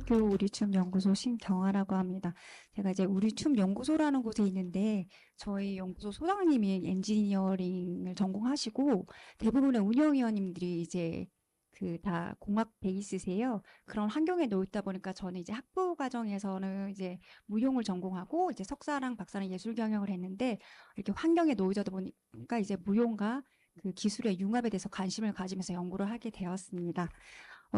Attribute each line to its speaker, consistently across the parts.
Speaker 1: 대학교 우리춤연구소 심정아라고 합니다. 제가 이제 우리춤연구소라는 곳에 있는데 저희 연구소 소장님이 엔지니어링을 전공하시고 대부분의 운영위원님들이 이제 그 다 공학 베이스세요. 그런 환경에 놓여 있다 보니까 저는 이제 학부 과정에서는 이제 무용을 전공하고 이제 석사랑 박사랑 예술 경영을 했는데 이렇게 환경에 놓여져 보니까 이제 무용과 그 기술의 융합에 대해서 관심을 가지면서 연구를 하게 되었습니다.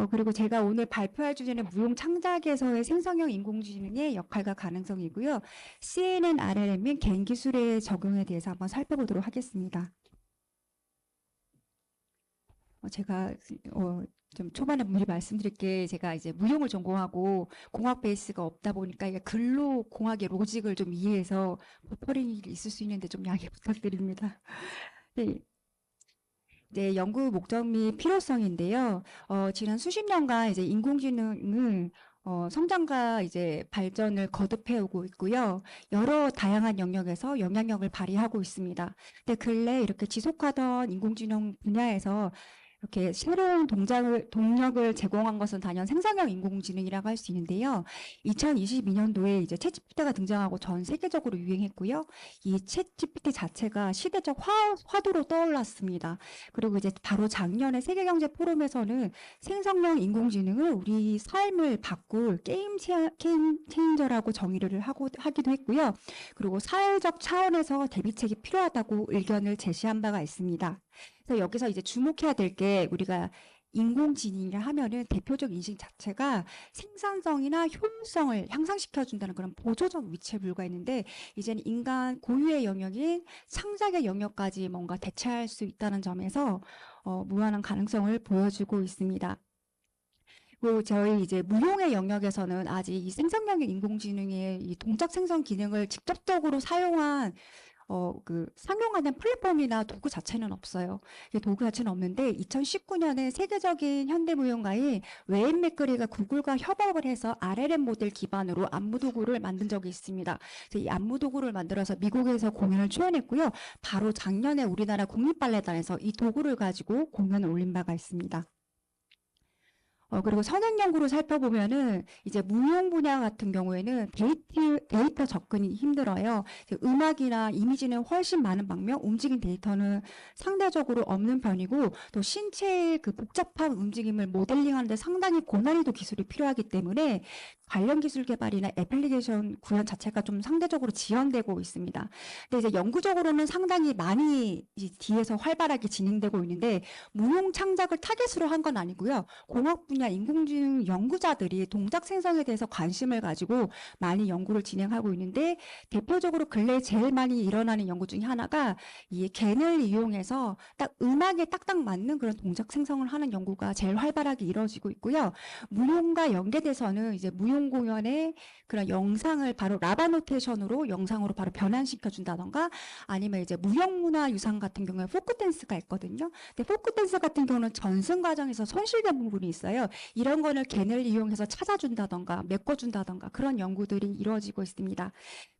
Speaker 1: 그리고 제가 오늘 발표할 주제는 무용 창작에서의 생성형 인공지능의 역할과 가능성이고요. CNN, RLM 및 개인 기술의 적용에 대해서 한번 살펴보도록 하겠습니다. 제가 좀 초반에 미리 말씀드릴 게 제가 이제 무용을 전공하고 공학 베이스가 없다 보니까 이게 근로 공학의 로직을 좀 이해해서 버퍼링이 있을 수 있는데 좀 양해 부탁드립니다. 네, 네, 연구 목적 및 필요성인데요. 지난 수십 년간 이제 인공지능은 성장과 이제 발전을 거듭해 오고 있고요. 여러 다양한 영역에서 영향력을 발휘하고 있습니다. 근데 근래 이렇게 지속하던 인공지능 분야에서 이렇게 새로운 동력을 제공한 것은 단연 생성형 인공지능이라고 할 수 있는데요. 2022년도에 이제 챗GPT가 등장하고 전 세계적으로 유행했고요. 이 챗GPT 자체가 시대적 화두로 떠올랐습니다. 그리고 이제 바로 작년에 세계경제 포럼에서는 생성형 인공지능을 우리 삶을 바꿀 게임 체인저라고 정의를 하기도 했고요. 그리고 사회적 차원에서 대비책이 필요하다고 의견을 제시한 바가 있습니다. 그래서 여기서 이제 주목해야 될 게 우리가 인공지능이라 하면은 대표적 인식 자체가 생산성이나 효율성을 향상시켜준다는 그런 보조적 위치에 불과했는데 이제는 인간 고유의 영역인 창작의 영역까지 뭔가 대체할 수 있다는 점에서 무한한 가능성을 보여주고 있습니다. 그리고 저희 이제 무용의 영역에서는 아직 이 생성형 인공지능의 이 동작 생성 기능을 직접적으로 사용한 상용화된 플랫폼이나 도구 자체는 없어요. 도구 자체는 없는데 2019년에 세계적인 현대무용가인 웨인 맥거리가 구글과 협업을 해서 RLM 모델 기반으로 안무도구를 만든 적이 있습니다. 이 안무도구를 만들어서 미국에서 공연을 초연했고요. 바로 작년에 우리나라 국립발레단에서 이 도구를 가지고 공연을 올린 바가 있습니다. 그리고 선행 연구를 살펴보면은 이제 무용 분야 같은 경우에는 데이터 접근이 힘들어요. 음악이나 이미지는 훨씬 많은 반면 움직임 데이터는 상대적으로 없는 편이고 또 신체의 그 복잡한 움직임을 모델링하는 데 상당히 고난이도 기술이 필요하기 때문에 관련 기술 개발이나 애플리케이션 구현 자체가 좀 상대적으로 지연되고 있습니다. 근데 이제 연구적으로는 상당히 많이 뒤에서 활발하게 진행되고 있는데 무용 창작을 타겟으로 한 건 아니고요. 공학 분야 인공지능 연구자들이 동작 생성에 대해서 관심을 가지고 많이 연구를 진행하고 있는데 대표적으로 근래에 제일 많이 일어나는 연구 중에 하나가 이 겐을 이용해서 딱 음악에 딱딱 맞는 그런 동작 생성을 하는 연구가 제일 활발하게 이루어지고 있고요. 무용과 연계돼서는 이제 무용 공연의 그런 영상을 바로 라바 노테이션으로 영상으로 바로 변환시켜 준다던가 아니면 이제 무형문화 유산 같은 경우에 포크 댄스가 있거든요. 근데 포크 댄스 같은 경우는 전승 과정에서 손실된 부분이 있어요. 이런 거를 겐을 이용해서 찾아준다던가 메꿔준다던가 그런 연구들이 이루어지고 있습니다.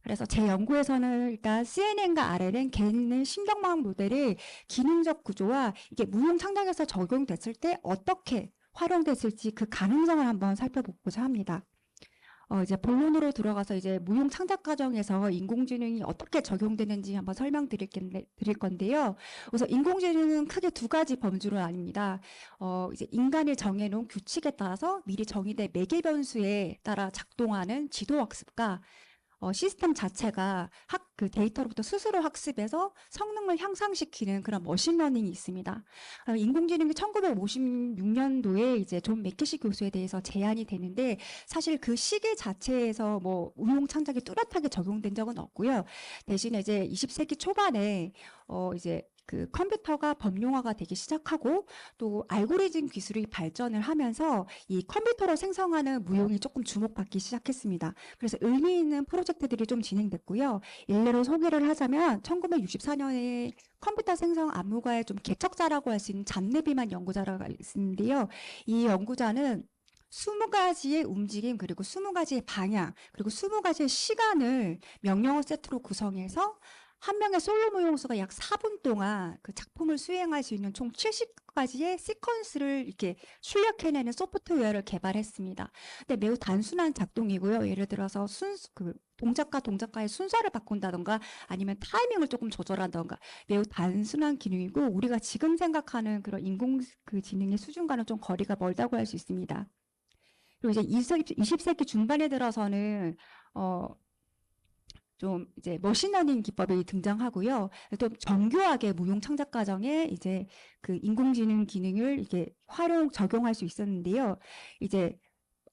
Speaker 1: 그래서 제 연구에서는 일단 CNN과 RLN 겐의 신경망 모델의 기능적 구조와 이게 무용 창작에서 적용됐을 때 어떻게 활용됐을지 그 가능성을 한번 살펴보고자 합니다. 이제 본론으로 들어가서 이제 무용 창작 과정에서 인공지능이 어떻게 적용되는지 한번 설명드릴 건데요. 우선 인공지능은 크게 두 가지 범주로 나뉩니다. 이제 인간이 정해놓은 규칙에 따라서 미리 정의된 매개 변수에 따라 작동하는 지도학습과 시스템 자체가 그 데이터로부터 스스로 학습해서 성능을 향상시키는 그런 머신러닝이 있습니다. 인공지능이 1956년도에 이제 존 맥키시 교수에 대해서 제안이 되는데 사실 그 시기 자체에서 뭐 무용 창작이 뚜렷하게 적용된 적은 없고요. 대신에 이제 20세기 초반에 이제 그 컴퓨터가 범용화가 되기 시작하고 또 알고리즘 기술이 발전을 하면서 이 컴퓨터로 생성하는 무용이 조금 주목받기 시작했습니다. 그래서 의미 있는 프로젝트들이 좀 진행됐고요. 일례로 소개를 하자면 1964년에 컴퓨터 생성 안무가의 좀 개척자라고 할 수 있는 잔네비만 연구자가 있는데요. 이 연구자는 20가지의 움직임 그리고 20가지의 방향 그리고 20가지의 시간을 명령어 세트로 구성해서 한 명의 솔로 무용수가 약 4분 동안 그 작품을 수행할 수 있는 총 70가지의 시퀀스를 이렇게 출력해내는 소프트웨어를 개발했습니다. 근데 매우 단순한 작동이고요. 예를 들어서 동작과 동작과의 순서를 바꾼다던가 아니면 타이밍을 조금 조절한다던가 매우 단순한 기능이고 우리가 지금 생각하는 그런 지능의 수준과는 좀 거리가 멀다고 할 수 있습니다. 그리고 이제 20세기 중반에 들어서는 좀 이제 머신러닝 기법이 등장하고요. 또 정교하게 무용 창작 과정에 이제 그 인공지능 기능을 이게 적용할 수 있었는데요. 이제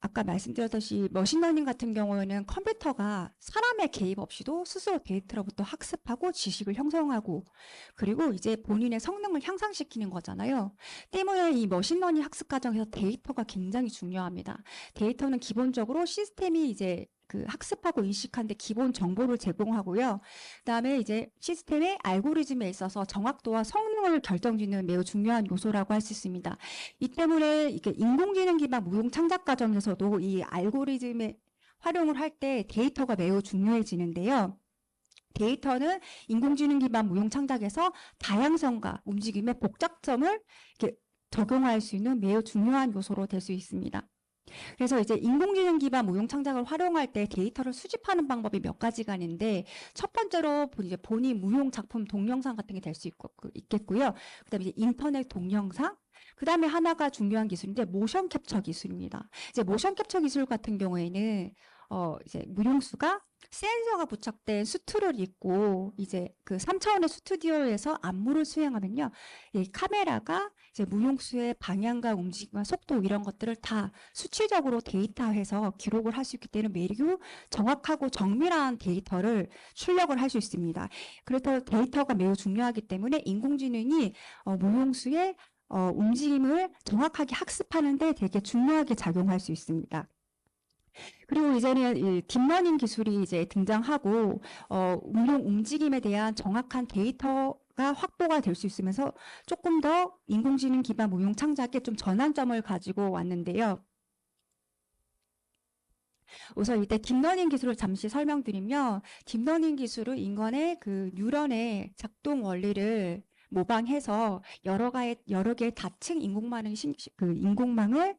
Speaker 1: 아까 말씀드렸듯이 머신러닝 같은 경우에는 컴퓨터가 사람의 개입 없이도 스스로 데이터로부터 학습하고 지식을 형성하고 그리고 이제 본인의 성능을 향상시키는 거잖아요. 때문에 이 머신러닝 학습 과정에서 데이터가 굉장히 중요합니다. 데이터는 기본적으로 시스템이 이제 그 학습하고 인식하는데 기본 정보를 제공하고요. 그다음에 이제 시스템의 알고리즘에 있어서 정확도와 성능을 결정짓는 매우 중요한 요소라고 할 수 있습니다. 이 때문에 이게 인공지능 기반 무용 창작 과정에서도 이 알고리즘의 활용을 할 때 데이터가 매우 중요해지는데요. 데이터는 인공지능 기반 무용 창작에서 다양성과 움직임의 복잡성을 이렇게 적용할 수 있는 매우 중요한 요소로 될 수 있습니다. 그래서 이제 인공지능 기반 무용 창작을 활용할 때 데이터를 수집하는 방법이 몇 가지가 있는데 첫 번째로 이제 본인 무용 작품 동영상 같은 게 될 수 있겠고요. 그다음에 이제 인터넷 동영상, 그다음에 하나가 중요한 기술인데 모션 캡처 기술입니다. 이제 모션 캡처 기술 같은 경우에는 이제 무용수가 센서가 부착된 수트를 입고 이제 그 3차원의 스튜디오에서 안무를 수행하면요. 이 카메라가 이제 무용수의 방향과 움직임과 속도 이런 것들을 다 수치적으로 데이터화해서 기록을 할 수 있기 때문에 매우 정확하고 정밀한 데이터를 출력을 할 수 있습니다. 그래서 데이터가 매우 중요하기 때문에 인공지능이 무용수의 움직임을 정확하게 학습하는 데 되게 중요하게 작용할 수 있습니다. 그리고 이제는 이 딥러닝 기술이 이제 등장하고 무용 움직임에 대한 정확한 데이터가 확보가 될 수 있으면서 조금 더 인공지능 기반 무용 창작에 좀 전환점을 가지고 왔는데요. 우선 이때 딥러닝 기술을 잠시 설명드리면 딥러닝 기술은 인간의 그 뉴런의 작동 원리를 모방해서 여러 개의 다층 인공망을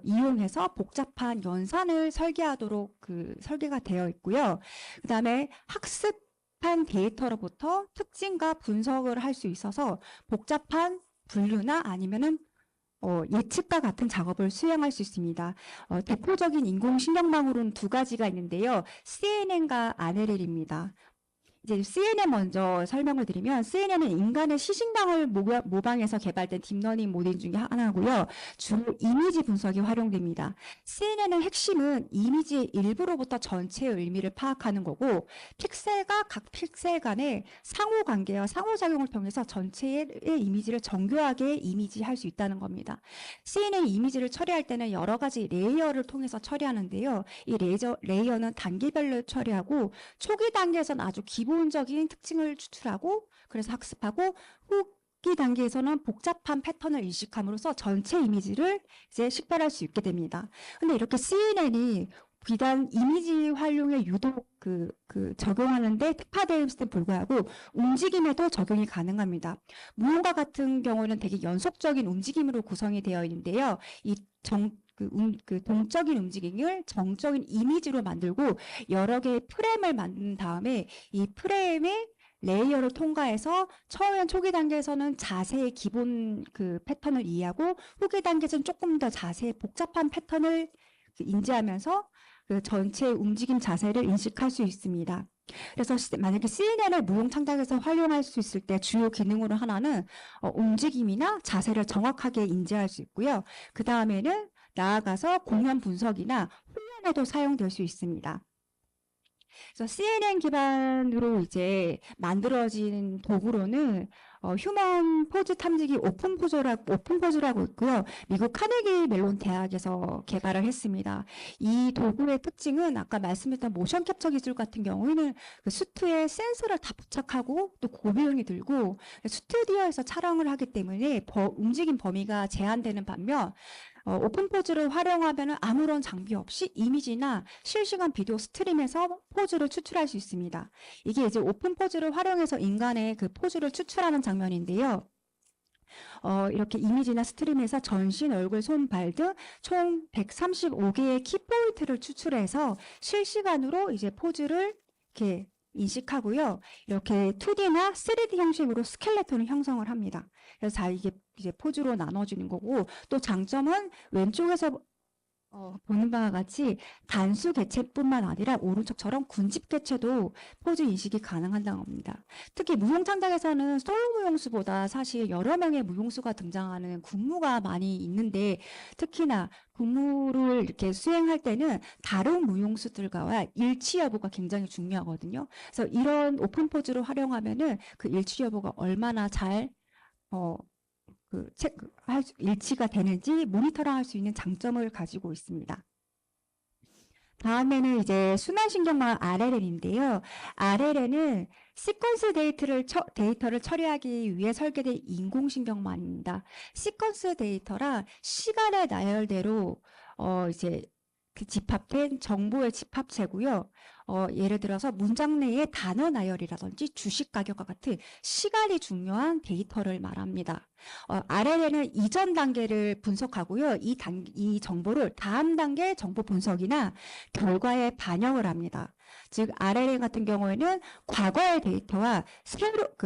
Speaker 1: 이용해서 복잡한 연산을 설계하도록 설계가 되어 있고요. 그 다음에 학습한 데이터로부터 특징과 분석을 할 수 있어서 복잡한 분류나 아니면은 예측과 같은 작업을 수행할 수 있습니다. 대표적인 인공신경망으로는 두 가지가 있는데요. CNN과 RNN입니다. 이제 CNN 먼저 설명을 드리면 CNN은 인간의 시신당을 모방해서 개발된 딥러닝 모델 중에 하나고요. 주로 이미지 분석이 활용됩니다. CNN의 핵심은 이미지의 일부로부터 전체의 의미를 파악하는 거고 픽셀과 각 픽셀 간의 상호관계와 상호작용을 통해서 전체의 이미지를 정교하게 이미지할 수 있다는 겁니다. CNN 이미지를 처리할 때는 여러 가지 레이어를 통해서 처리하는데요. 이 레이어는 단계별로 처리하고 초기 단계에서는 아주 기본적인 특징을 추출하고 그래서 학습하고 후기 단계에서는 복잡한 패턴을 인식함으로써 전체 이미지를 이제 식별할 수 있게 됩니다. 근데 이렇게 CNN이 비단 이미지 활용에 유독 적용하는데 특화되어 있을 때 불구하고 움직임에도 적용이 가능합니다. 무용과 같은 경우는 되게 연속적인 움직임으로 구성이 되어 있는데요. 이 동적인 움직임을 정적인 이미지로 만들고 여러 개의 프레임을 만든 다음에 이 프레임의 레이어를 통과해서 처음 초기 단계에서는 자세의 기본 패턴을 이해하고 후기 단계에서는 조금 더 자세히 복잡한 패턴을 인지하면서 전체 움직임 자세를 인식할 수 있습니다. 그래서 만약에 CNN을 무용 창작에서 활용할 수 있을 때 주요 기능으로 하나는 움직임이나 자세를 정확하게 인지할 수 있고요. 그 다음에는 나아가서 공연 분석이나 훈련에도 사용될 수 있습니다. 그래서 CNN 기반으로 이제 만들어진 도구로는 휴먼 포즈 탐지기 오픈포즈라고 있고요. 미국 카네기 멜론 대학에서 개발을 했습니다. 이 도구의 특징은 아까 말씀드렸던 모션 캡처 기술 같은 경우에는 그 수트에 센서를 다 부착하고 또 고비용이 들고 스튜디오에서 촬영을 하기 때문에 움직임 범위가 제한되는 반면 오픈 포즈를 활용하면 아무런 장비 없이 이미지나 실시간 비디오 스트림에서 포즈를 추출할 수 있습니다. 이게 이제 오픈 포즈를 활용해서 인간의 그 포즈를 추출하는 장면인데요. 이렇게 이미지나 스트림에서 전신, 얼굴, 손, 발 등 총 135개의 키포인트를 추출해서 실시간으로 이제 포즈를 이렇게 인식하고요. 이렇게 2D나 3D 형식으로 스켈레톤을 형성을 합니다. 그래서 다 이게 이제 포즈로 나눠지는 거고, 또 장점은 왼쪽에서 보는 바와 같이 단수 개체뿐만 아니라 오른쪽처럼 군집 개체도 포즈 인식이 가능하다는 겁니다. 특히 무용창작에서는 솔로 무용수보다 사실 여러 명의 무용수가 등장하는 군무가 많이 있는데, 특히나 군무를 이렇게 수행할 때는 다른 무용수들과의 일치 여부가 굉장히 중요하거든요. 그래서 이런 오픈 포즈를 활용하면은 그 일치 여부가 얼마나 잘 일치가 되는지 모니터링할 수 있는 장점을 가지고 있습니다. 다음에는 이제 순환신경망 RLN인데요. RLN은 시퀀스 데이터를 처리하기 위해 설계된 인공신경망입니다. 시퀀스 데이터라 시간의 나열대로 이제 그 집합된 정보의 집합체고요. 예를 들어서 문장 내의 단어 나열이라든지 주식 가격과 같은 시간이 중요한 데이터를 말합니다. RLN은 이전 단계를 분석하고요. 이 정보를 다음 단계 정보 분석이나 결과에 반영을 합니다. 즉 RLN 같은 경우에는 과거의 데이터와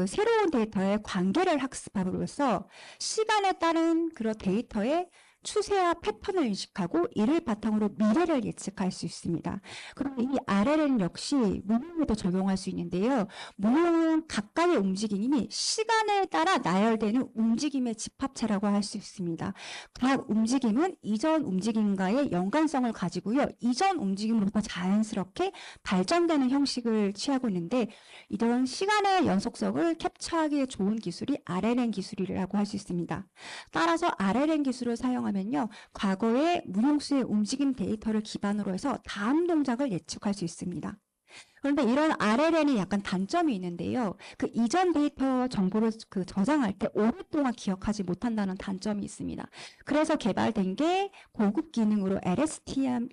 Speaker 1: 새로운 데이터의 관계를 학습함으로써 시간에 따른 그런 데이터의 추세와 패턴을 인식하고 이를 바탕으로 미래를 예측할 수 있습니다. 그리고 이 RLN 역시 무용에도 적용할 수 있는데요. 무용은 각각의 움직임이 시간에 따라 나열되는 움직임의 집합체라고 할 수 있습니다. 각 움직임은 이전 움직임과의 연관성을 가지고요. 이전 움직임으로부터 자연스럽게 발전되는 형식을 취하고 있는데, 이런 시간의 연속성을 캡처하기에 좋은 기술이 RLN 기술이라고 할 수 있습니다. 따라서 RLN 기술을 사용하면요, 과거의 무용수의 움직임 데이터를 기반으로 해서 다음 동작을 예측할 수 있습니다. 그런데 이런 RLN이 약간 단점이 있는데요. 그 이전 데이터 정보를 저장할 때 오랫동안 기억하지 못한다는 단점이 있습니다. 그래서 개발된 게 고급 기능으로 LSTM이라는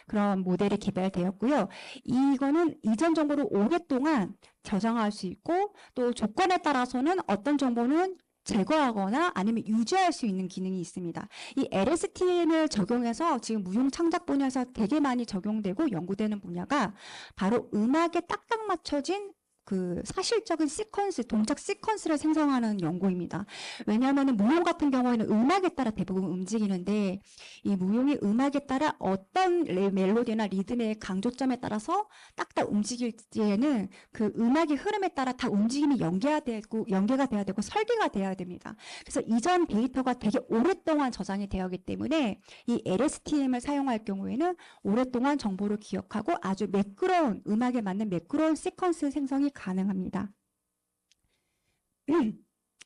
Speaker 1: 그런 모델이 개발되었고요. 이거는 이전 정보를 오랫동안 저장할 수 있고, 또 조건에 따라서는 어떤 정보는 제거하거나 아니면 유지할 수 있는 기능이 있습니다. 이 LSTM을 적용해서 지금 무용 창작 분야에서 되게 많이 적용되고 연구되는 분야가 바로 음악에 딱딱 맞춰진 그 사실적인 동작 시퀀스를 생성하는 연구입니다. 왜냐하면 무용 같은 경우에는 음악에 따라 대부분 움직이는데, 이 무용이 음악에 따라 어떤 멜로디나 리듬의 강조점에 따라서 딱딱 움직일지에는 그 음악의 흐름에 따라 다 움직임이 연계가 돼야 되고 설계가 돼야 됩니다. 그래서 이전 데이터가 되게 오랫동안 저장이 되었기 때문에 이 LSTM을 사용할 경우에는 오랫동안 정보를 기억하고 아주 매끄러운, 음악에 맞는 매끄러운 시퀀스 생성이 가능합니다.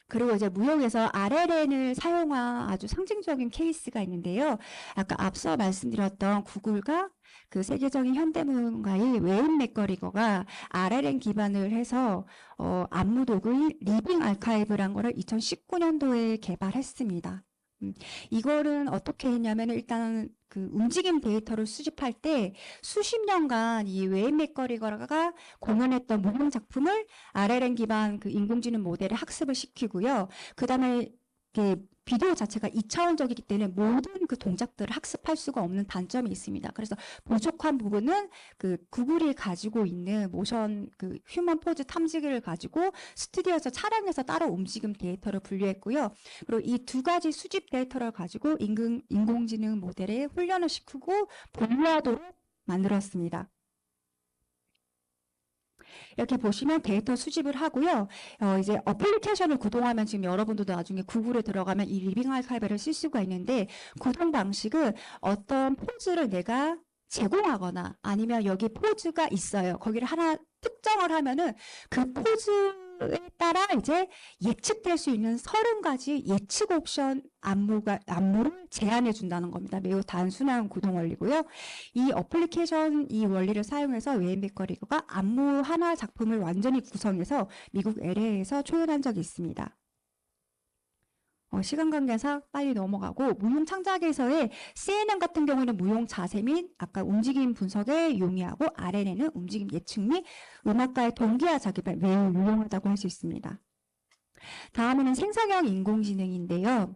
Speaker 1: 그리고 이제 무용에서 RLN을 사용한 아주 상징적인 케이스가 있는데요. 아까 앞서 말씀드렸던 구글과 그 세계적인 현대무용가의 웨인 맥거리거가 RLN 기반을 해서 안무도구의 리빙 아카이브란 거를 2019년도에 개발했습니다. 이거는 어떻게 했냐면, 일단 그 움직임 데이터를 수집할 때 수십 년간 이 웨인 맥거리거가 공연했던 무용 작품을 RLN 기반 그 인공지능 모델에 학습을 시키고요. 그 다음에 비디오 자체가 2차원적이기 때문에 모든 그 동작들을 학습할 수가 없는 단점이 있습니다. 그래서 부족한 부분은 그 구글이 가지고 있는 모션 그 휴먼 포즈 탐지기를 가지고 스튜디오에서 촬영해서 따로 움직임 데이터를 분류했고요. 그리고 이 두 가지 수집 데이터를 가지고 인공지능 모델에 훈련을 시키고 분류하도록 만들었습니다. 이렇게 보시면 데이터 수집을 하고요. 이제 어플리케이션을 구동하면 지금 여러분들도 나중에 구글에 들어가면 이 리빙 아카이브를 쓸 수가 있는데, 구동 방식은 어떤 포즈를 내가 제공하거나 아니면 여기 포즈가 있어요. 거기를 하나 특정을 하면은 그 포즈에 따라 이제 예측될 수 있는 30가지 예측 옵션 안무를 제안해 준다는 겁니다. 매우 단순한 구동 원리고요. 이 어플리케이션 이 원리를 사용해서 웨인 맥거리거가 안무 하나 작품을 완전히 구성해서 미국 LA에서 초연한 적이 있습니다. 시간 관계상 빨리 넘어가고 무용 창작에서의 CNN 같은 경우는 무용 자세 및 아까 움직임 분석에 용이하고 RNN은 움직임 예측 및 음악가의 동기화 작업에 매우 유용하다고 할 수 있습니다. 다음에는 생성형 인공지능인데요.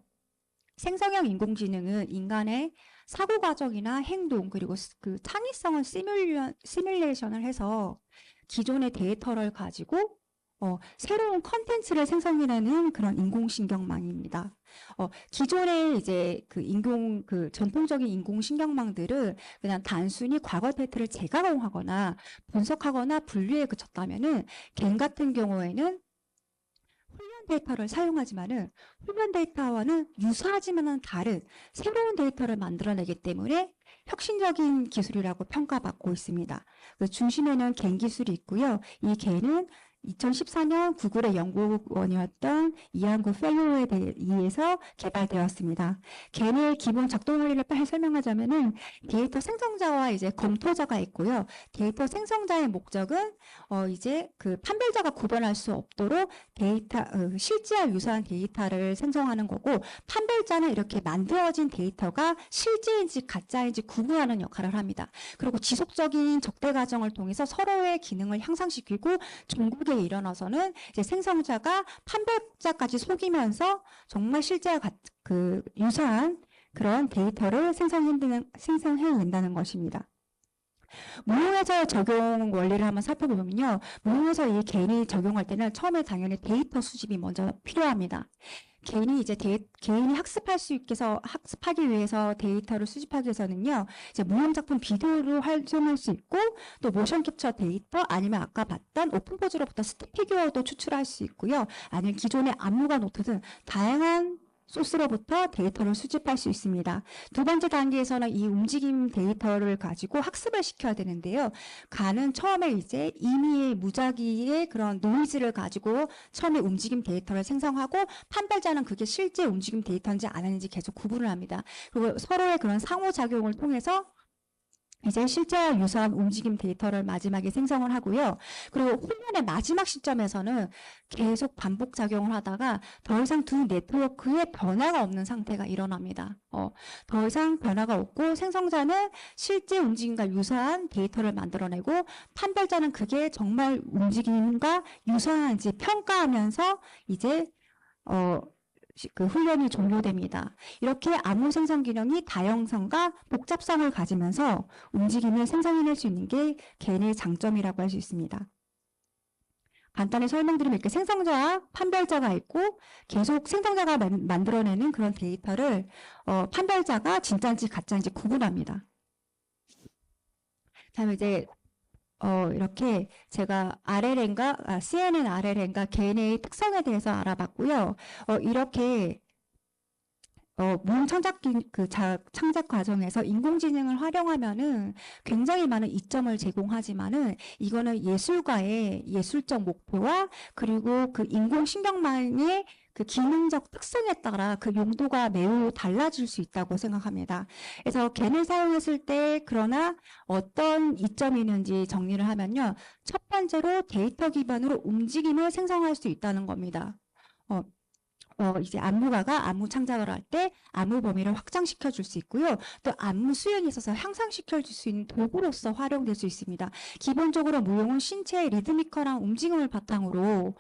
Speaker 1: 생성형 인공지능은 인간의 사고 과정이나 행동 그리고 그 창의성을 시뮬레이션을 해서 기존의 데이터를 가지고 새로운 컨텐츠를 생성해내는 그런 인공신경망입니다. 기존의 이제 그 전통적인 인공신경망들은 그냥 단순히 과거 데이터를 재가공하거나 분석하거나 분류에 그쳤다면은 겐 같은 경우에는 훈련 데이터를 사용하지만은 훈련 데이터와는 유사하지만은 다른 새로운 데이터를 만들어내기 때문에 혁신적인 기술이라고 평가받고 있습니다. 그 중심에는 겐 기술이 있고요. 이 겐은 2014년 구글의 연구원이었던 이한구 펠로우에 의해서 개발되었습니다. 겐의 기본 작동 원리를 빨리 설명하자면은 데이터 생성자와 이제 검토자가 있고요. 데이터 생성자의 목적은 이제 그 판별자가 구별할 수 없도록 데이터 실제와 유사한 데이터를 생성하는 거고, 판별자는 이렇게 만들어진 데이터가 실제인지 가짜인지 구분하는 역할을 합니다. 그리고 지속적인 적대 과정을 통해서 서로의 기능을 향상시키고 종국에 일어나서는 이제 생성자가 판별자까지 속이면서 정말 실제와 유사한 그런 데이터를 생성해낸다는 것입니다. 무용에서 적용 원리를 한번 살펴보면요. 무용에서 이 겐이 적용할 때는 처음에 당연히 데이터 수집이 먼저 필요합니다. 개인이 학습하기 위해서 데이터를 수집하기 위해서는요, 이제 무용 작품 비디오를 활용할 수 있고, 또 모션 캡처 데이터, 아니면 아까 봤던 오픈 포즈로부터 스틱 피규어도 추출할 수 있고요, 아니면 기존의 안무가 노트 등 다양한 소스로부터 데이터를 수집할 수 있습니다. 두 번째 단계에서는 이 움직임 데이터를 가지고 학습을 시켜야 되는데요. 간은 처음에 이제 임의의 무작위의 그런 노이즈를 가지고 처음에 움직임 데이터를 생성하고, 판별자는 그게 실제 움직임 데이터인지 아닌지 계속 구분을 합니다. 그리고 서로의 그런 상호작용을 통해서 이제 실제와 유사한 움직임 데이터를 마지막에 생성을 하고요. 그리고 훈련의 마지막 시점에서는 계속 반복 작용을 하다가 더 이상 두 네트워크에 변화가 없는 상태가 일어납니다. 더 이상 변화가 없고 생성자는 실제 움직임과 유사한 데이터를 만들어내고, 판별자는 그게 정말 움직임과 유사한지 평가하면서 이제 그 훈련이 종료됩니다. 이렇게 안무 생성 기능이 다양성과 복잡성을 가지면서 움직임을 생성해낼 수 있는 게 겐의 장점이라고 할 수 있습니다. 간단히 설명드리면 이렇게 생성자와 판별자가 있고, 계속 생성자가 만들어내는 그런 데이터를 판별자가 진짜인지 가짜인지 구분합니다. 다음에 이제 이렇게 제가 CNN RLN과 겐의 특성에 대해서 알아봤고요. 이렇게 무용 창작 과정에서 인공지능을 활용하면은 굉장히 많은 이점을 제공하지만은, 이거는 예술가의 예술적 목표와 그리고 그 인공신경망의 그 기능적 특성에 따라 그 용도가 매우 달라질 수 있다고 생각합니다. 그래서 겐을 사용했을 때 그러나 어떤 이점이 있는지 정리를 하면요. 첫 번째로 데이터 기반으로 움직임을 생성할 수 있다는 겁니다. 이제 안무가가 안무 창작을 할 때 안무 범위를 확장시켜 줄 수 있고요. 또 안무 수행에 있어서 향상시켜 줄 수 있는 도구로서 활용될 수 있습니다. 기본적으로 무용은 신체의 리드미컬한 움직임을 바탕으로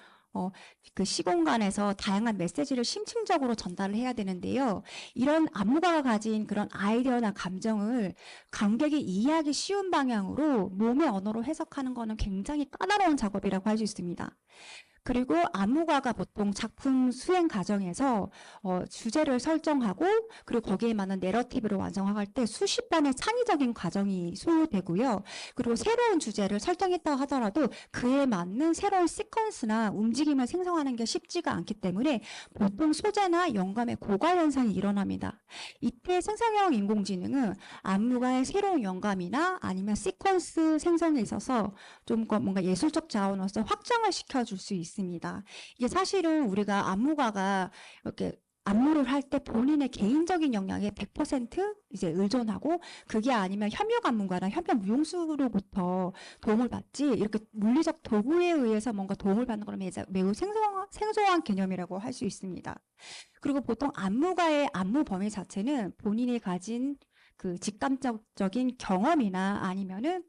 Speaker 1: 그 시공간에서 다양한 메시지를 심층적으로 전달을 해야 되는데요. 이런 안무가가 가진 그런 아이디어나 감정을 관객이 이해하기 쉬운 방향으로 몸의 언어로 해석하는 것은 굉장히 까다로운 작업이라고 할 수 있습니다. 그리고 안무가가 보통 작품 수행 과정에서 주제를 설정하고, 그리고 거기에 맞는 내러티브를 완성할 때 수십 번의 창의적인 과정이 소요되고요. 그리고 새로운 주제를 설정했다고 하더라도 그에 맞는 새로운 시퀀스나 움직임을 생성하는 게 쉽지가 않기 때문에 보통 소재나 영감의 고갈 현상이 일어납니다. 이때 생성형 인공지능은 안무가의 새로운 영감이나 아니면 시퀀스 생성에 있어서 좀 뭔가 예술적 자원으로서 확장을 시켜줄 수 있습니다. 이게 사실은 우리가 안무가가 이렇게 안무를 할 때 본인의 개인적인 역량에 100% 이제 의존하고 그게 아니면 협력 안무가나 협력 무용수로부터 도움을 받지 이렇게 물리적 도구에 의해서 뭔가 도움을 받는 건 매우 생소한 개념이라고 할 수 있습니다. 그리고 보통 안무가의 안무 범위 자체는 본인이 가진 그 직감적인 경험이나 아니면은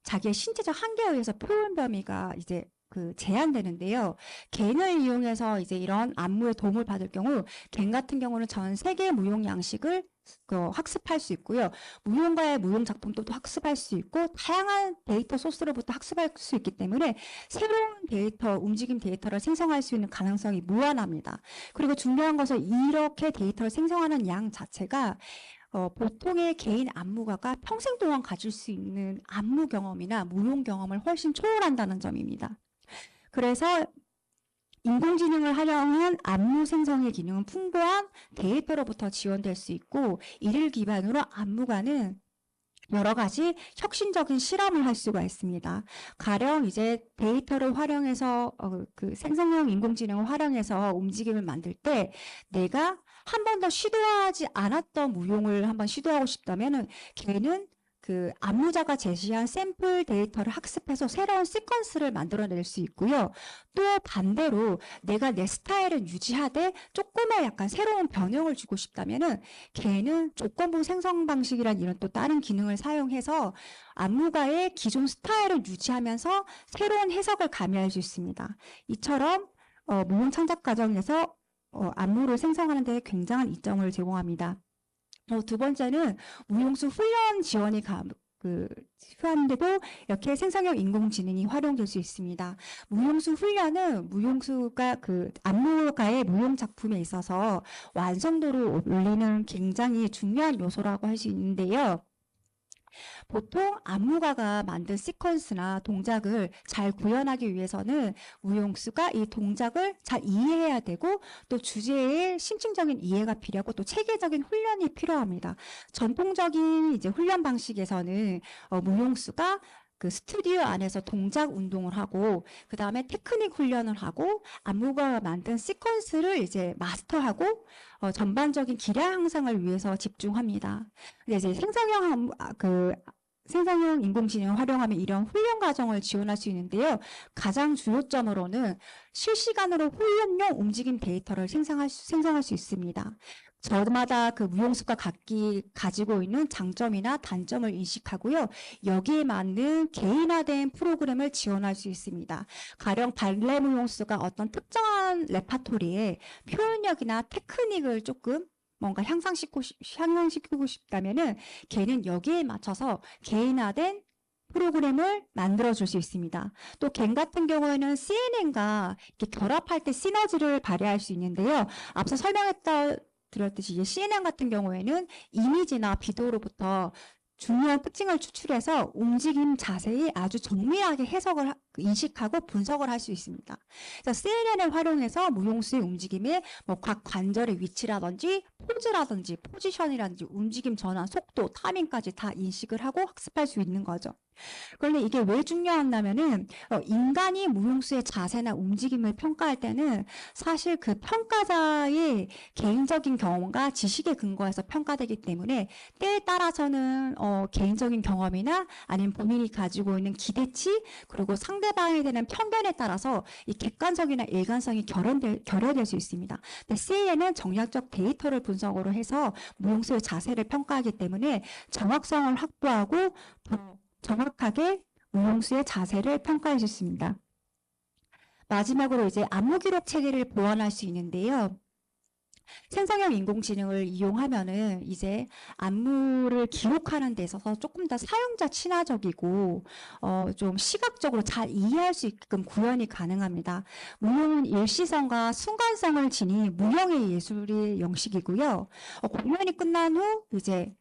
Speaker 1: 자기의 신체적 한계에 의해서 표현 범위가 이제 그 제한되는데요. 갱을 이용해서 이제 이런 안무에 도움을 받을 경우 갱 같은 경우는 전 세계 무용 양식을 학습할 수 있고요. 무용가의 무용 작품도 또 학습할 수 있고 다양한 데이터 소스로부터 학습할 수 있기 때문에 새로운 데이터, 움직임 데이터를 생성할 수 있는 가능성이 무한합니다. 그리고 중요한 것은 이렇게 데이터를 생성하는 양 자체가 보통의 개인 안무가가 평생 동안 가질 수 있는 안무 경험이나 무용 경험을 훨씬 초월한다는 점입니다. 그래서 인공지능을 활용한 안무 생성의 기능은 풍부한 데이터로부터 지원될 수 있고 이를 기반으로 안무가는 여러 가지 혁신적인 실험을 할 수가 있습니다. 가령 이제 데이터를 활용해서 그 생성형 인공지능을 활용해서 움직임을 만들 때 내가 한 번도 시도하지 않았던 무용을 한번 시도하고 싶다면은 걔는 그 안무자가 제시한 샘플 데이터를 학습해서 새로운 시퀀스를 만들어낼 수 있고요. 또 반대로 내가 내 스타일을 유지하되 조금의 약간 새로운 변형을 주고 싶다면은 걔는 조건부 생성 방식이란 이런 또 다른 기능을 사용해서 안무가의 기존 스타일을 유지하면서 새로운 해석을 가미할 수 있습니다. 이처럼 무용 창작 과정에서 안무를 생성하는 데 굉장한 이점을 제공합니다. 두 번째는 무용수 훈련 지원이 필요한데도 이렇게 생성형 인공지능이 활용될 수 있습니다. 무용수 훈련은 무용수가 그 안무가의 무용 작품에 있어서 완성도를 올리는 굉장히 중요한 요소라고 할 수 있는데요. 보통 안무가가 만든 시퀀스나 동작을 잘 구현하기 위해서는 무용수가 이 동작을 잘 이해해야 되고 또 주제의 심층적인 이해가 필요하고 또 체계적인 훈련이 필요합니다. 전통적인 이제 훈련 방식에서는 무용수가 그 스튜디오 안에서 동작 운동을 하고 그 다음에 테크닉 훈련을 하고 안무가가 만든 시퀀스를 이제 마스터하고 전반적인 기량 향상을 위해서 집중합니다. 근데 이제 생성형 인공지능을 활용하면 이런 훈련 과정을 지원할 수 있는데요. 가장 주요점으로는 실시간으로 훈련용 움직임 데이터를 생성할 수 있습니다. 저마다 그 무용수가 가지고 있는 장점이나 단점을 인식하고요. 여기에 맞는 개인화된 프로그램을 지원할 수 있습니다. 가령 발레 무용수가 어떤 특정한 레파토리에 표현력이나 테크닉을 조금 뭔가 향상시키고 싶다면은 걔는 여기에 맞춰서 개인화된 프로그램을 만들어줄 수 있습니다. 또 갱 같은 경우에는 CNN과 이렇게 결합할 때 시너지를 발휘할 수 있는데요. 앞서 드렸듯이 이제 CNN 같은 경우에는 이미지나 비디오로부터 중요한 특징을 추출해서 움직임 자세히 아주 정밀하게 인식하고 분석을 할 수 있습니다. 그래서 CNN을 활용해서 무용수의 움직임에 각 관절의 위치라든지 포즈라든지 포지션이라든지 움직임 전환, 속도, 타이밍까지 다 인식을 하고 학습할 수 있는 거죠. 그런데 이게 왜 중요하냐면은 인간이 무용수의 자세나 움직임을 평가할 때는 사실 그 평가자의 개인적인 경험과 지식에 근거해서 평가되기 때문에 때에 따라서는 개인적인 경험이나 아니면 본인이 가지고 있는 기대치 그리고 상대방에 대한 편견에 따라서 이 객관성이나 일관성이 결여될 수 있습니다. 근데 CAN은 정략적 데이터를 분석으로 해서 무용수의 자세를 평가하기 때문에 정확성을 확보하고 정확하게 무용수의 자세를 평가할 수 있습니다. 마지막으로 이제 안무 기록 체계를 보완할 수 있는데요. 생성형 인공지능을 이용하면은 이제 안무를 기록하는 데 있어서 조금 더 사용자 친화적이고 좀 시각적으로 잘 이해할 수 있게끔 구현이 가능합니다. 무용은 일시성과 순간성을 지닌 무형의 예술의 형식이고요. 공연이 끝난 후 이제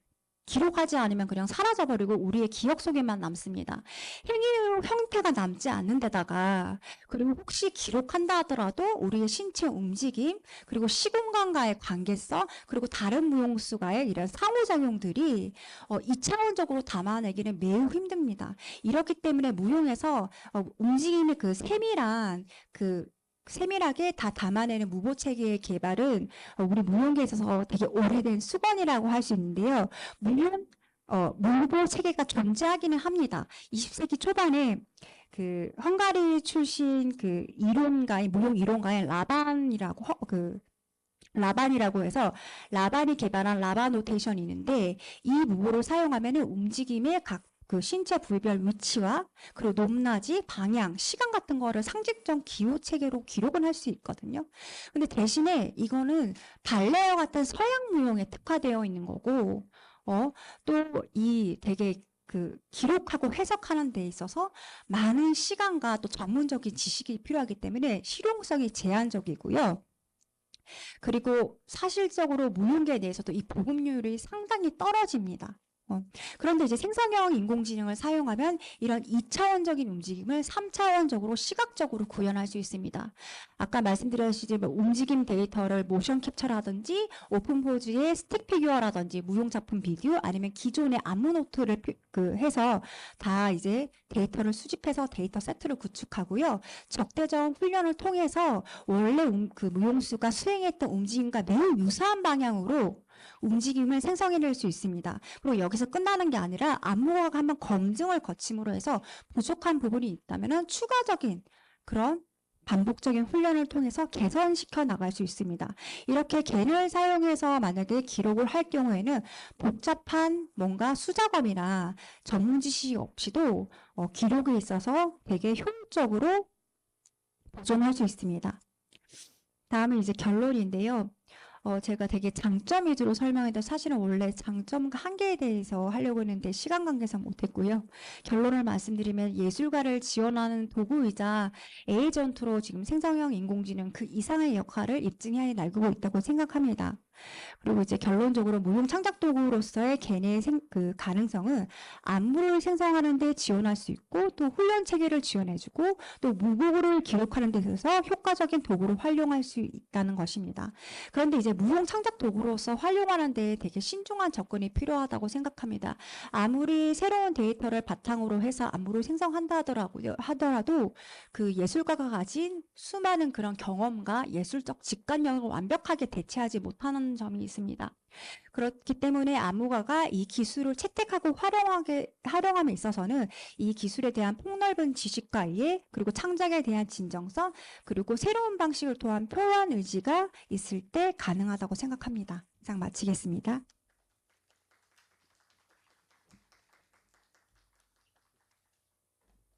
Speaker 1: 기록하지 않으면 그냥 사라져버리고 우리의 기억 속에만 남습니다. 행위 형태가 남지 않는 데다가 그리고 혹시 기록한다 하더라도 우리의 신체 움직임 그리고 시공간과의 관계성 그리고 다른 무용수가의 이런 상호작용들이 2차원적으로 담아내기는 매우 힘듭니다. 이렇기 때문에 무용에서 움직임의 그 세밀한 그 세밀하게 다 담아내는 무보 체계의 개발은 우리 무용계에 있어서 되게 오래된 수건이라고 할 수 있는데요. 물론 무보 체계가 존재하기는 합니다. 20세기 초반에 그 헝가리 출신 그 이론가인 무용 이론가인 라반이라고 해서 라반이 개발한 라반 노테이션이 있는데 이 무보를 사용하면은 움직임의 각 그 신체 부위별 위치와 그리고 높낮이, 방향, 시간 같은 거를 상징적 기호 체계로 기록은 할 수 있거든요. 근데 대신에 이거는 발레와 같은 서양 무용에 특화되어 있는 거고, 또 이 되게 그 기록하고 해석하는 데 있어서 많은 시간과 또 전문적인 지식이 필요하기 때문에 실용성이 제한적이고요. 그리고 사실적으로 무용계에 대해서도 이 보급률이 상당히 떨어집니다. 그런데 이제 생성형 인공지능을 사용하면 이런 2차원적인 움직임을 3차원적으로 시각적으로 구현할 수 있습니다. 아까 말씀드렸듯이 움직임 데이터를 모션 캡처라든지 오픈포즈의 스틱 피규어라든지 무용작품 비디오 아니면 기존의 안무 노트를 해서 다 이제 데이터를 수집해서 데이터 세트를 구축하고요. 적대적 훈련을 통해서 원래 그 무용수가 수행했던 움직임과 매우 유사한 방향으로 움직임을 생성해낼 수 있습니다. 그리고 여기서 끝나는 게 아니라 안무가가 한번 검증을 거침으로 해서 부족한 부분이 있다면 추가적인 그런 반복적인 훈련을 통해서 개선시켜 나갈 수 있습니다. 이렇게 겐을 사용해서 만약에 기록을 할 경우에는 복잡한 뭔가 수작업이나 전문 지식이 없이도 기록에 있어서 되게 효율적으로 보존할 수 있습니다. 다음은 이제 결론인데요. 제가 되게 장점 위주로 설명해도 사실은 원래 장점과 한계에 대해서 하려고 했는데 시간 관계상 못했고요. 결론을 말씀드리면 예술가를 지원하는 도구이자 에이전트로 지금 생성형 인공지능 그 이상의 역할을 입증해 나가고 있다고 생각합니다. 그리고 이제 결론적으로 무용 창작 도구로서의 겐의 그 가능성은 안무를 생성하는 데 지원할 수 있고 또 훈련 체계를 지원해주고 또 무보를 기록하는 데 있어서 효과적인 도구로 활용할 수 있다는 것입니다. 그런데 이제 무용 창작 도구로서 활용하는 데 되게 신중한 접근이 필요하다고 생각합니다. 아무리 새로운 데이터를 바탕으로 해서 안무를 생성한다 하더라도 그 예술가가 가진 수많은 그런 경험과 예술적 직관력을 완벽하게 대체하지 못하는 점이 있습니다. 그렇기 때문에 안무가가 이 기술을 채택하고 활용함에 있어서는 이 기술에 대한 폭넓은 지식과 이해, 그리고 창작에 대한 진정성, 그리고 새로운 방식을 통한 표현 의지가 있을 때 가능하다고 생각합니다. 이상 마치겠습니다.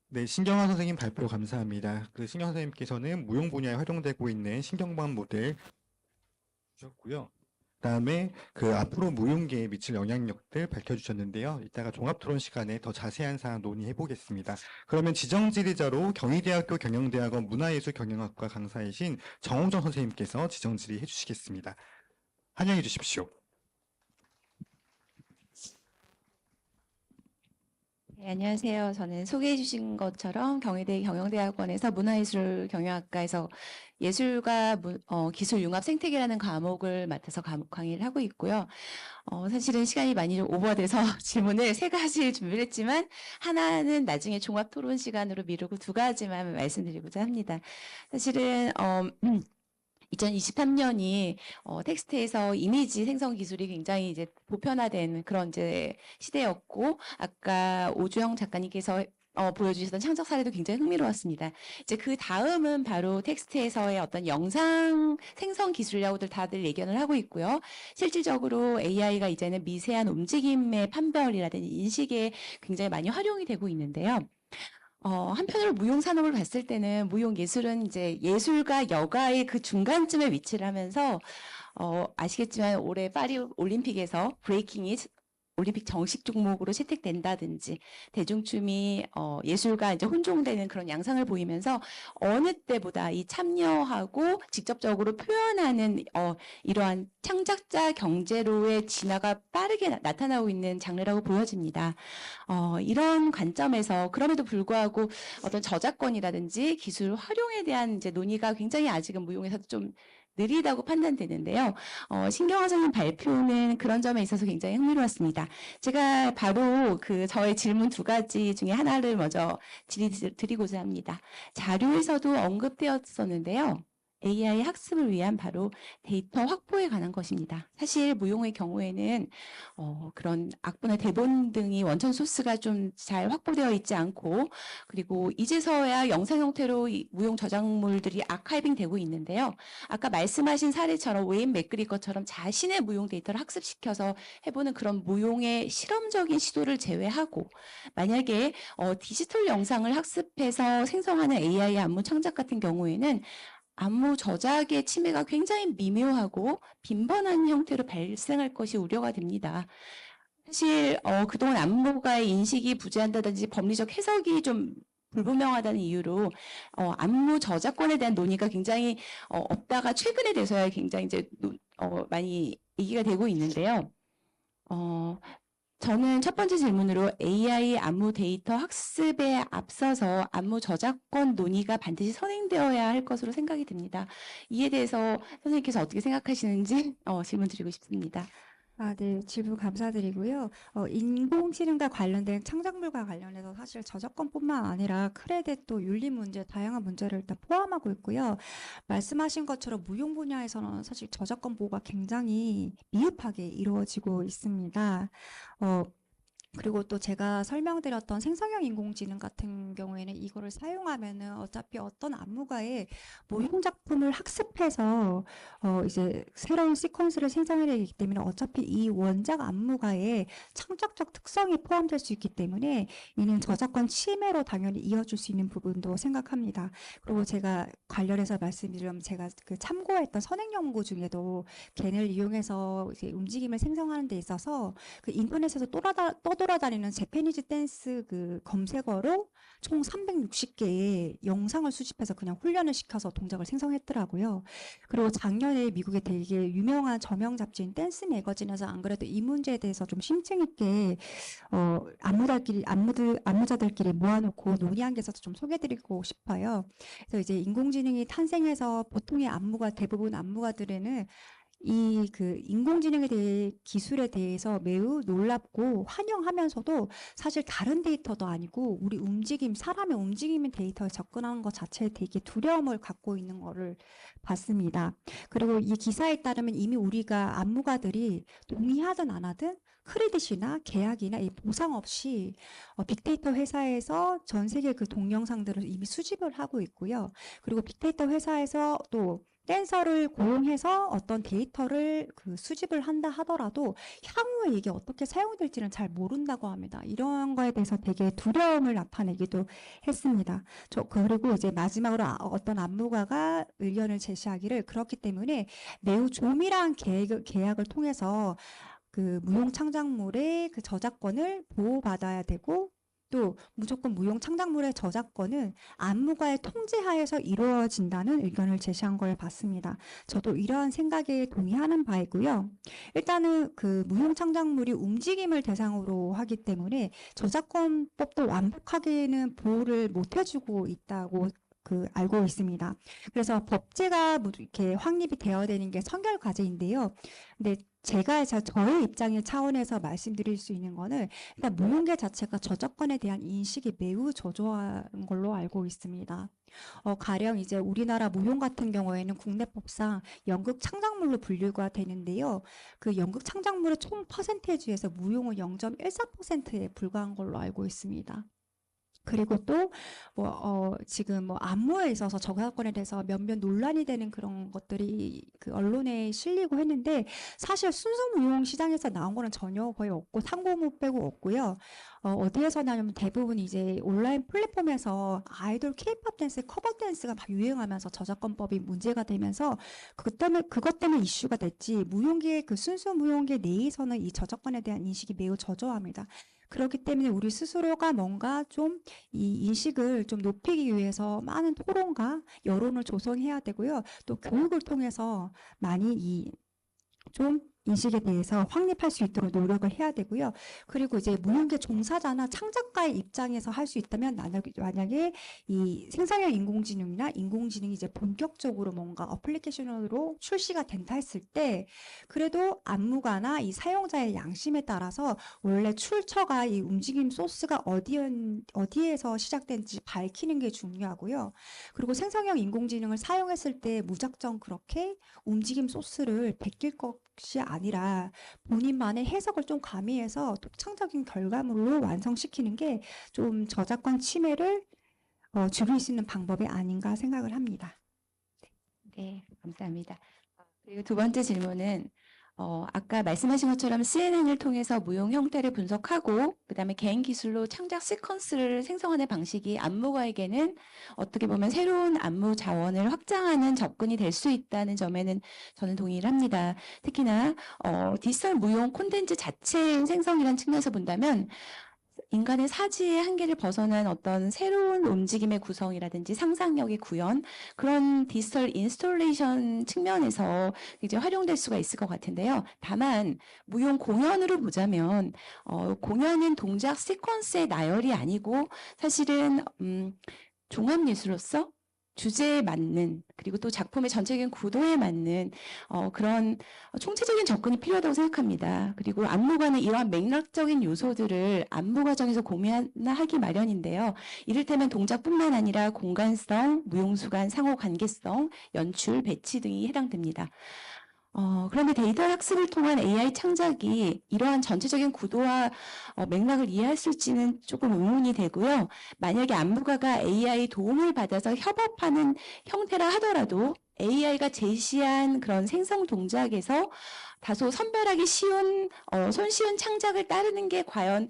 Speaker 2: 네, 신경환 선생님 발표 감사합니다. 그 신경환 선생님께서는 무용 분야에 활용되고 있는 신경방 모델 주셨고요. 그다음에 그 앞으로 무용계에 미칠 영향력들 밝혀주셨는데요. 이따가 종합토론 시간에 더 자세한 사항 논의해 보겠습니다. 그러면 지정질의자로 경희대학교 경영대학원 문화예술경영학과 강사이신 정호정 선생님께서 지정질의 해주시겠습니다. 환영해 주십시오.
Speaker 3: 네, 안녕하세요. 저는 소개해 주신 것처럼 경희대 경영대학원에서 문화예술경영학과에서 예술과 기술 융합 생태계라는 과목을 맡아서 강의를 하고 있고요. 사실은 시간이 많이 좀 오버돼서 질문을 세 가지 준비를 했지만 하나는 나중에 종합 토론 시간으로 미루고 두 가지만 말씀드리고자 합니다. 사실은 2023년이 텍스트에서 이미지 생성 기술이 굉장히 이제 보편화된 그런 이제 시대였고, 아까 오주영 작가님께서 보여주셨던 창작 사례도 굉장히 흥미로웠습니다. 이제 그 다음은 바로 텍스트에서의 어떤 영상 생성 기술이라고들 다들 예견을 하고 있고요. 실질적으로 AI가 이제는 미세한 움직임의 판별이라든지 인식에 굉장히 많이 활용이 되고 있는데요. 한편으로 무용 산업을 봤을 때는 무용 예술은 이제 예술과 여가의 그 중간쯤에 위치를 하면서 아시겠지만 올해 파리 올림픽에서 브레이킹이 올림픽 정식 종목으로 채택된다든지 대중춤이 예술과 이제 혼종되는 그런 양상을 보이면서 어느 때보다 이 참여하고 직접적으로 표현하는 이러한 창작자 경제로의 진화가 빠르게 나타나고 있는 장르라고 보여집니다. 이런 관점에서 그럼에도 불구하고 어떤 저작권이라든지 기술 활용에 대한 이제 논의가 굉장히 아직은 무용에서 좀 느리다고 판단되는데요. 신경화 선생님 발표는 그런 점에 있어서 굉장히 흥미로웠습니다. 제가 바로 저의 질문 두 가지 중에 하나를 먼저 드리고자 합니다. 자료에서도 언급되었었는데요. AI 학습을 위한 바로 데이터 확보에 관한 것입니다. 사실 무용의 경우에는 그런 악보나 대본 등이 원천 소스가 좀 잘 확보되어 있지 않고, 그리고 이제서야 영상 형태로 이 무용 저작물들이 아카이빙 되고 있는데요. 아까 말씀하신 사례처럼 웨인 맥그리거처럼 자신의 무용 데이터를 학습시켜서 해보는 그런 무용의 실험적인 시도를 제외하고, 만약에 디지털 영상을 학습해서 생성하는 AI 안무 창작 같은 경우에는 안무 저작의 침해가 굉장히 미묘하고 빈번한 형태로 발생할 것이 우려가 됩니다. 사실 그동안 안무가의 인식이 부재한다든지 법리적 해석이 좀 불분명하다는 이유로 안무 저작권에 대한 논의가 굉장히 없다가 최근에 돼서야 굉장히 이제 많이 얘기가 되고 있는데요. 저는 첫 번째 질문으로 AI 안무 데이터 학습에 앞서서 안무 저작권 논의가 반드시 선행되어야 할 것으로 생각이 듭니다. 이에 대해서 선생님께서 어떻게 생각하시는지 질문 드리고 싶습니다.
Speaker 1: 네, 질문 감사드리고요. 인공지능과 관련된 창작물과 관련해서 사실 저작권뿐만 아니라 크레딧 또 윤리 문제, 다양한 문제를 일단 포함하고 있고요. 말씀하신 것처럼 무용 분야에서는 사실 저작권 보호가 굉장히 미흡하게 이루어지고 있습니다. 그리고 또 제가 설명드렸던 생성형 인공지능 같은 경우에는 이거를 사용하면은 어차피 어떤 안무가의 무용 작품을 학습해서 이제 새로운 시퀀스를 생성해내기 때문에 어차피 이 원작 안무가의 창작적 특성이 포함될 수 있기 때문에 이는 저작권 침해로 당연히 이어질 수 있는 부분도 생각합니다. 그리고 제가 관련해서 말씀드리면 제가 그 참고했던 선행 연구 중에도 겐을 이용해서 이제 움직임을 생성하는 데 있어서 그 인터넷에서 떠돌아다니는 재패니즈 댄스 그 검색어로 총 360개의 영상을 수집해서 그냥 훈련을 시켜서 동작을 생성했더라고요. 그리고 작년에 미국의 되게 유명한 저명 잡지인 댄스 매거진에서 안 그래도 이 문제에 대해서 좀 심층 있게 안무자들끼리 모아놓고 논의한 게 있어서 좀 소개드리고 싶어요. 그래서 이제 인공지능이 탄생해서 보통의 대부분 안무가들에는 이 그 인공지능에 대해 기술에 대해서 매우 놀랍고 환영하면서도 사실 다른 데이터도 아니고 우리 사람의 움직이는 데이터에 접근하는 것 자체에 되게 두려움을 갖고 있는 거를 봤습니다. 그리고 이 기사에 따르면 이미 우리가 안무가들이 동의하든 안 하든 크레딧이나 계약이나 이 보상 없이 빅데이터 회사에서 전 세계 그 동영상들을 이미 수집을 하고 있고요. 그리고 빅데이터 회사에서 또 댄서를 고용해서 어떤 데이터를 수집을 한다 하더라도 향후에 이게 어떻게 사용될지는 잘 모른다고 합니다. 이런 거에 대해서 되게 두려움을 나타내기도 했습니다. 그리고 이제 마지막으로 어떤 안무가가 의견을 제시하기를 그렇기 때문에 매우 조밀한 계약을 통해서 그 무용 창작물의 그 저작권을 보호받아야 되고 또 무조건 무용 창작물의 저작권은 안무가의 통제하에서 이루어진다는 의견을 제시한 걸 봤습니다. 저도 이러한 생각에 동의하는 바이고요. 일단은 그 무용 창작물이 움직임을 대상으로 하기 때문에 저작권법도 완벽하게는 보호를 못 해주고 있다고 알고 있습니다. 그래서 법제가 이렇게 확립이 되어야 되는 게 선결 과제인데요. 근데 제가 저의 입장의 차원에서 말씀드릴 수 있는 거는 일단 무용계 자체가 저작권에 대한 인식이 매우 저조한 걸로 알고 있습니다. 가령 이제 우리나라 무용 같은 경우에는 국내법상 연극 창작물로 분류가 되는데요. 그 연극 창작물의 총 퍼센테이지에서 무용은 0.14%에 불과한 걸로 알고 있습니다. 그리고 또 지금 안무에 있어서 저작권에 대해서 몇몇 논란이 되는 그런 것들이 그 언론에 실리고 했는데 사실 순수 무용 시장에서 나온 거는 전혀 거의 없고 상고무 빼고 없고요. 어디에서 나냐면 대부분 이제 온라인 플랫폼에서 아이돌 케이팝 댄스, 커버 댄스가 막 유행하면서 저작권법이 문제가 되면서 그것 때문에 이슈가 됐지 무용계 순수 무용계 내에서는 이 저작권에 대한 인식이 매우 저조합니다. 그렇기 때문에 우리 스스로가 뭔가 좀 이 인식을 좀 높이기 위해서 많은 토론과 여론을 조성해야 되고요. 또 교육을 통해서 많이 좀 인식에 대해서 확립할 수 있도록 노력을 해야 되고요. 그리고 이제 무용계 종사자나 창작가의 입장에서 할 수 있다면 만약에 이 생성형 인공지능이나 인공지능이 이제 본격적으로 뭔가 어플리케이션으로 출시가 된다 했을 때 그래도 안무가나 이 사용자의 양심에 따라서 원래 출처가 이 움직임 소스가 어디에서 시작된지 밝히는 게 중요하고요. 그리고 생성형 인공지능을 사용했을 때 무작정 그렇게 움직임 소스를 베낄 것이 아니라 본인만의 해석을 좀 가미해서 독창적인 결과물로 완성시키는 게 좀 저작권 침해를 줄일 수 있는 방법이 아닌가 생각을 합니다.
Speaker 3: 네, 감사합니다. 그리고 두 번째 질문은 아까 말씀하신 것처럼 CNN을 통해서 무용 형태를 분석하고 그다음에 개인 기술로 창작 시퀀스를 생성하는 방식이 안무가에게는 어떻게 보면 새로운 안무 자원을 확장하는 접근이 될 수 있다는 점에는 저는 동의를 합니다. 특히나 디지털 무용 콘텐츠 자체의 생성이라는 측면에서 본다면 인간의 사지의 한계를 벗어난 어떤 새로운 움직임의 구성이라든지 상상력의 구현, 그런 디지털 인스톨레이션 측면에서 이제 활용될 수가 있을 것 같은데요. 다만 무용 공연으로 보자면 공연은 동작 시퀀스의 나열이 아니고 사실은 종합예술로서 주제에 맞는 그리고 또 작품의 전체적인 구도에 맞는 그런 총체적인 접근이 필요하다고 생각합니다. 그리고 안무가는 이러한 맥락적인 요소들을 안무 과정에서 고민하기 마련인데요. 이를테면 동작뿐만 아니라 공간성, 무용수간, 상호관계성, 연출, 배치 등이 해당됩니다. 그런데 데이터 학습을 통한 AI 창작이 이러한 전체적인 구도와 맥락을 이해할 수 있지는 조금 의문이 되고요. 만약에 안무가가 AI 도움을 받아서 협업하는 형태라 하더라도 AI가 제시한 그런 생성 동작에서 다소 선별하기 쉬운, 손쉬운 창작을 따르는 게 과연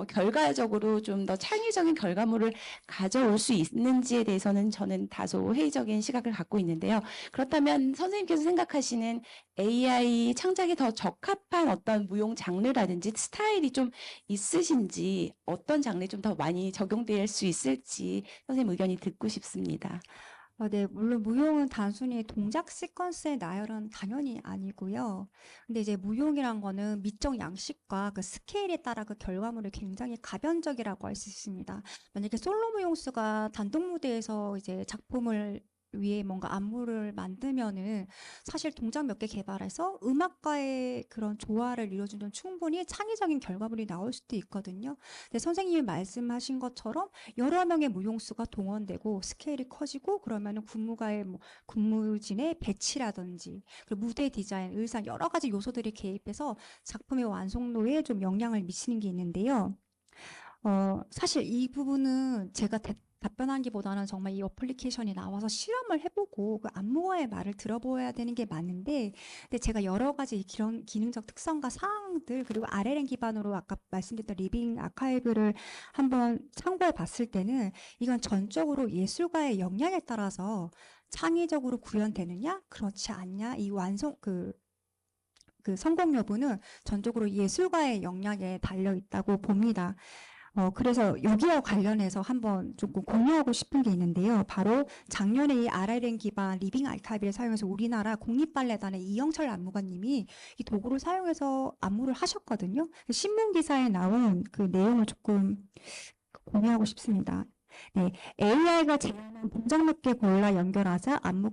Speaker 3: 결과적으로 좀 더 창의적인 결과물을 가져올 수 있는지에 대해서는 저는 다소 회의적인 시각을 갖고 있는데요. 그렇다면 선생님께서 생각하시는 AI 창작에 더 적합한 어떤 무용 장르라든지 스타일이 좀 있으신지, 어떤 장르에 좀 더 많이 적용될 수 있을지 선생님 의견이 듣고 싶습니다.
Speaker 1: 네, 물론 무용은 단순히 동작 시퀀스의 나열은 당연히 아니고요. 근데 이제 무용이란 거는 미적 양식과 그 스케일에 따라 그 결과물이 굉장히 가변적이라고 할 수 있습니다. 만약에 솔로 무용수가 단독 무대에서 이제 작품을 위해 뭔가 안무를 만들면은 사실 동작 몇 개 개발해서 음악과의 그런 조화를 이루어주는 충분히 창의적인 결과물이 나올 수도 있거든요. 근데 선생님이 말씀하신 것처럼 여러 명의 무용수가 동원되고 스케일이 커지고 그러면은 군무가의 뭐 군무진의 배치라든지 그리고 무대 디자인, 의상 여러 가지 요소들이 개입해서 작품의 완성도에 좀 영향을 미치는 게 있는데요. 사실 이 부분은 제가 답변하기보다는 정말 이 어플리케이션이 나와서 실험을 해보고 그 안무가의 말을 들어보아야 되는 게 맞는데, 근데 제가 여러 가지 기능적 특성과 사항들 그리고 RLM 기반으로 아까 말씀드렸던 리빙 아카이브를 한번 참고해 봤을 때는 이건 전적으로 예술가의 역량에 따라서 창의적으로 구현되느냐 그렇지 않냐 이 그 성공 여부는 전적으로 예술가의 역량에 달려 있다고 봅니다. 그래서 여기와 관련해서 한번 조금 공유하고 싶은 게 있는데요. 바로 작년에 이 RLM 기반 리빙 아카이브를 사용해서 우리나라 국립발레단의 이영철 안무가님이 이 도구를 사용해서 안무를 하셨거든요. 신문 기사에 나온 그 내용을 조금 공유하고 싶습니다. 네, AI가 제안한 동작 몇 개 골라 연결하자 안무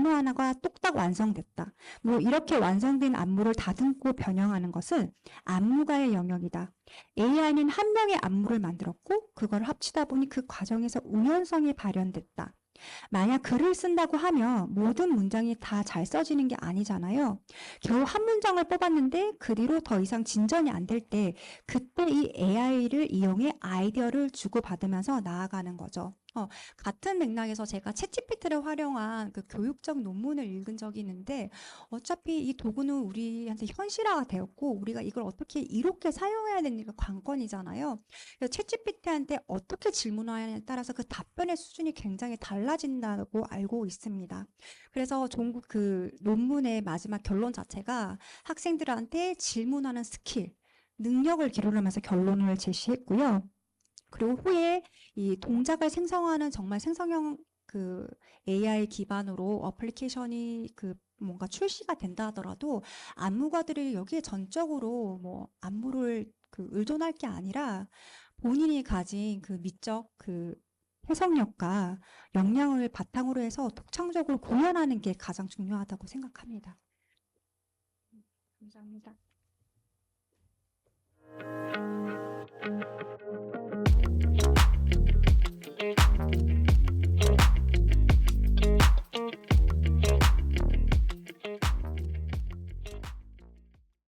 Speaker 1: 하나가 뚝딱 완성됐다. 뭐 이렇게 완성된 안무를 다듬고 변형하는 것은 안무가의 영역이다. AI는 한 명의 안무를 만들었고 그걸 합치다 보니 그 과정에서 우연성이 발현됐다. 만약 글을 쓴다고 하면 모든 문장이 다 잘 써지는 게 아니잖아요. 겨우 한 문장을 뽑았는데 그 뒤로 더 이상 진전이 안 될 때 그때 이 AI를 이용해 아이디어를 주고받으면서 나아가는 거죠. 같은 맥락에서 제가 챗GPT를 활용한 그 교육적 논문을 읽은 적이 있는데 어차피 이 도구는 우리한테 현실화가 되었고 우리가 이걸 어떻게 이롭게 사용해야 되는 게 관건이잖아요. 그래서 챗GPT한테 어떻게 질문하느냐에 따라서 그 답변의 수준이 굉장히 달라진다고 알고 있습니다. 그래서 종국 그 논문의 마지막 결론 자체가 학생들한테 질문하는 스킬, 능력을 기르면서 결론을 제시했고요. 그리고 후에 이 동작을 생성하는 정말 생성형 그 AI 기반으로 어플리케이션이 그 뭔가 출시가 된다 하더라도 안무가들이 여기에 전적으로 뭐 안무를 그 의존할 게 아니라 본인이 가진 그 미적 그 해석력과 역량을 바탕으로 해서 독창적으로 공연하는 게 가장 중요하다고 생각합니다. 감사합니다.